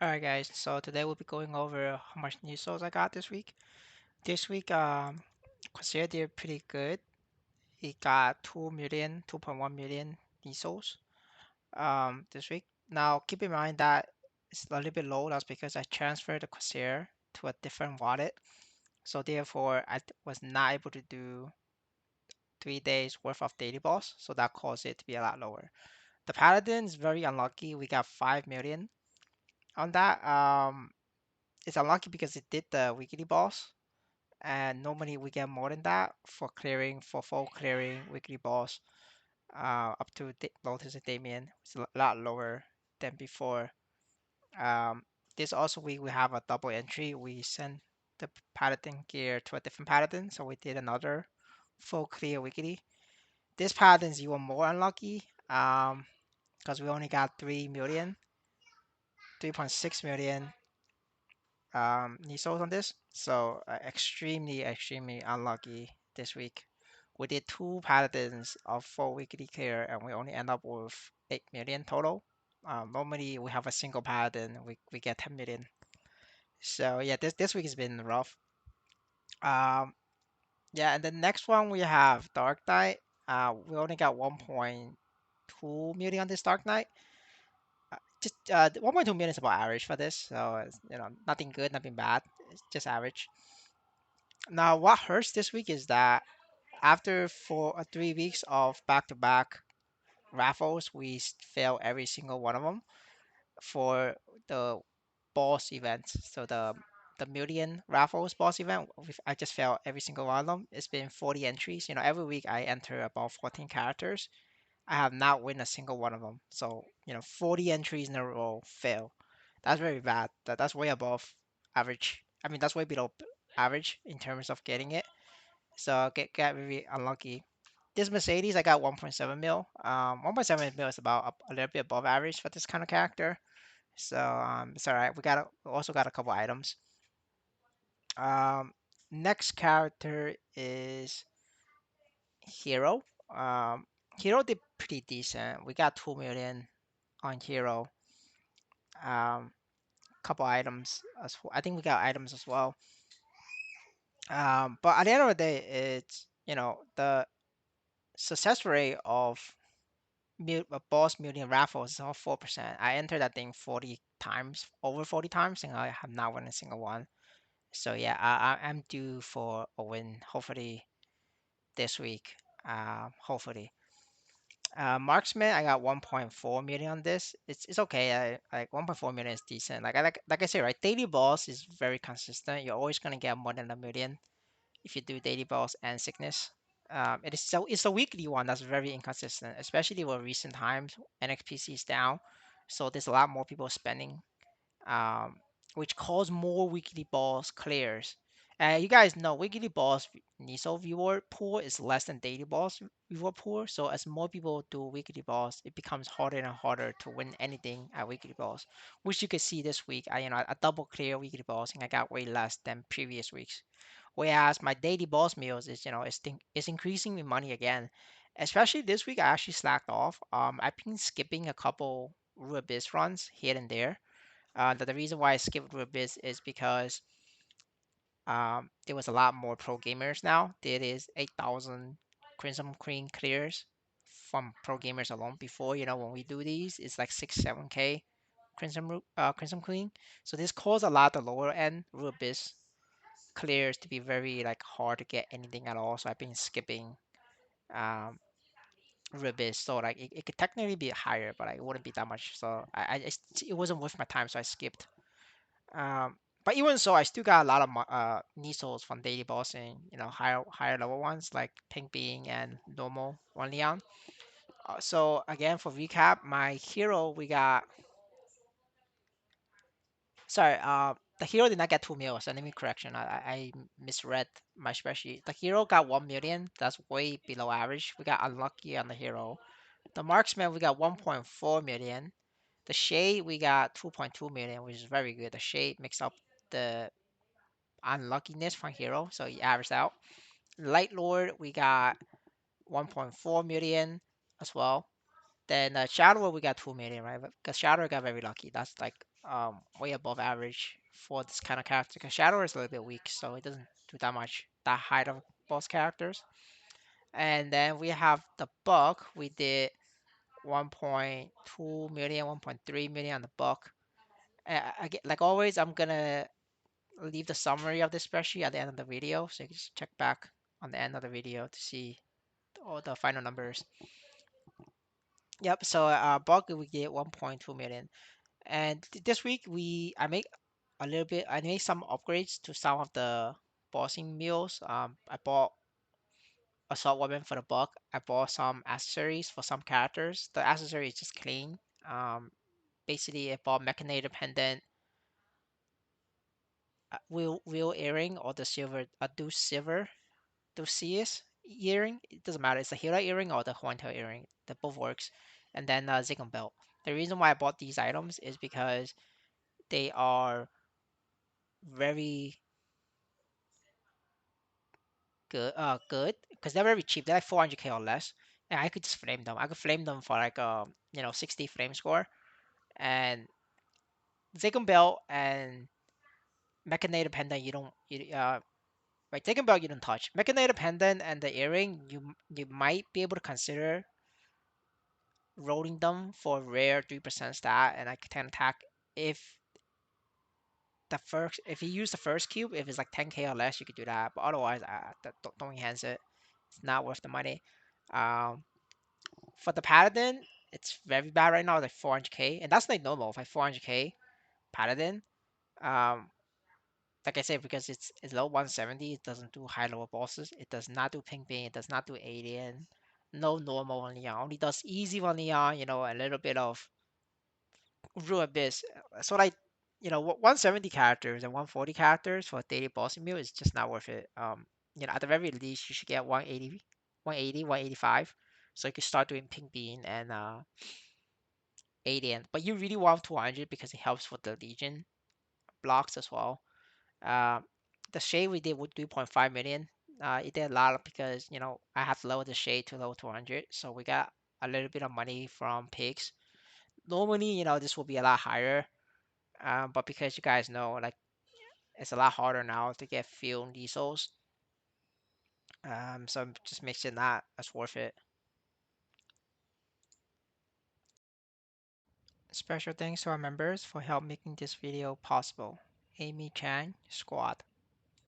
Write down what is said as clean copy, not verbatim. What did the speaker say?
Alright guys, so today we'll be going over how much nesos I got this week. This week, Corsair did pretty good. It got 2.1 million nesos this week. Now keep in mind that it's a little bit low. That's because I transferred the Corsair to a different wallet. So therefore, was not able to do 3 days worth of daily boss. So that caused it to be a lot lower. The Paladin is very unlucky. We got 5 million on that. It's unlucky because it did the weekly boss, and normally we get more than that for clearing for full clearing weekly boss. Up to Lotus and Damien, it's a lot lower than before. Um, this also week we have a double entry. We sent the paladin gear to a different paladin, so we did another full clear weekly. This paladin is even more unlucky. Because we only got 3.6 million Nisos on this. So extremely unlucky this week. We did two paladins of full weekly clear and we only end up with 8 million total. Normally we have a single paladin, we get 10 million. So yeah, this week has been rough. Um, yeah, and the next one we have Dark Knight. We only got 1.2 million on this Dark Knight. Just 1.2 million is about average for this, so it's, nothing good, nothing bad. It's just average. Now, what hurts this week is that after 3 weeks of back-to-back raffles, we fail every single one of them for the boss events. So the million raffles boss event, I just failed every single one of them. It's been 40 entries. Every week I enter about 14 characters. I have not win a single one of them. So 40 entries in a row fail. That's very bad. That's way above average. I mean, that's way below average in terms of getting it. So get very unlucky. This Mercedes, I got 1.7 mil. 1.7 mil is about a little bit above average for this kind of character. So it's all right. We also got a couple items. Um, Next character is Hero. Hero did pretty decent. We got 2 million on Hero. Couple items as well. I think we got items as well. But at the end of the day, it's the success rate of boss million raffles is all 4%. I entered that thing 40 times, over 40 times, and I have not won a single one. So yeah, I'm due for a win. Hopefully this week. Hopefully. Marksman, I got 1.4 million on this. It's okay. Like 1.4 million is decent. Like I say, right? Daily boss is very consistent. You're always gonna get more than a million if you do daily boss and sickness. It's a weekly one that's very inconsistent, especially with recent times. NXPC is down, so there's a lot more people spending, um, which cause more weekly balls clears. You guys know weekly balls Niso viewer pool is less than daily balls viewer pool. So as more people do weekly balls, it becomes harder and harder to win anything at weekly balls, which you can see this week. I double clear weekly balls and I got way less than previous weeks. Whereas my daily boss meals is it's increasing in money again. Especially this week, I actually slacked off. I've been skipping a couple Rubis runs here and there. The reason why I skipped Rubis is because there was a lot more pro gamers now. There is 8,000 Crimson Queen clears from pro gamers alone. Before, when we do these, it's like 7K Crimson Queen. So this caused a lot of lower end Rubis clears to be very like hard to get anything at all. So I've been skipping um Rubis. So like it could technically be higher, but like, it wouldn't be that much. So it wasn't worth my time, so I skipped. But even so, I still got a lot of Nisos from daily bossing, higher level ones like Pink Being and normal One Leon. So again, for recap, my hero we got. Sorry, the hero did not get 2 mil. So let me correction. I misread my spreadsheet. The hero got 1 million. That's way below average. We got unlucky on the hero. The marksman we got 1.4 million. The shade we got 2.2 million, which is very good. The shade makes up the unluckiness from hero, so he averaged out. Light Lord, we got 1.4 million as well. Then Shadow Lord, we got 2 million, right? Because Shadow got very lucky. That's like way above average for this kind of character. Because Shadow is a little bit weak, so it doesn't do that much that height of boss characters. And then we have the buck. We did 1.2 million, 1.3 million on the buck. Like always, I'm gonna leave the summary of this spreadsheet at the end of the video, so you can just check back on the end of the video to see all the final numbers. Yep. So bulk we get 1.2 million, and this week I make a little bit. I made some upgrades to some of the bossing meals. I bought assault weapon for the buck. I bought some accessories for some characters. The accessory is just clean. Um, Basically, I bought mechanical pendant, wheel earring, or the silver, a deuce silver Dosius earring. It doesn't matter. It's the Hero earring or the Horntail earring. That both works. And then Zigam belt. The reason why I bought these items is because they are very good because they're very cheap. They're like 400k or less, and I could just flame them. I could flame them for like 60 flame score. And Zigam belt and Mechanator pendant right, Zigam belt you don't touch. Mechanator pendant and the earring you might be able to consider rolling them for rare 3% stat and I can attack if if you use the first cube, if it's like 10k or less, you could do that. But otherwise, don't enhance it. It's not worth the money. Um, for the paladin, it's very bad right now. It's like 400k, and that's like normal. Like 400k paladin. Um, like I said, because it's low 170, it doesn't do high level bosses. It does not do ping ping. It does not do alien. No normal on Leon. Only does easy on Leon. A little bit of Rue Abyss. So like, 170 characters and 140 characters for a daily boss meal is just not worth it. At the very least, you should get 180, 180, 185. So you can start doing Pink Bean and Alien. But you really want 200 because it helps with the Legion blocks as well. Uh, the shade we did with 3.5 million. It did a lot because, I have to lower the shade to low 200. So we got a little bit of money from pigs. Normally, this will be a lot higher. But because you guys know, like it's a lot harder now to get fuel diesels, so it just makes it not as worth it. Special thanks to our members for help making this video possible. Amy Chan, Squad.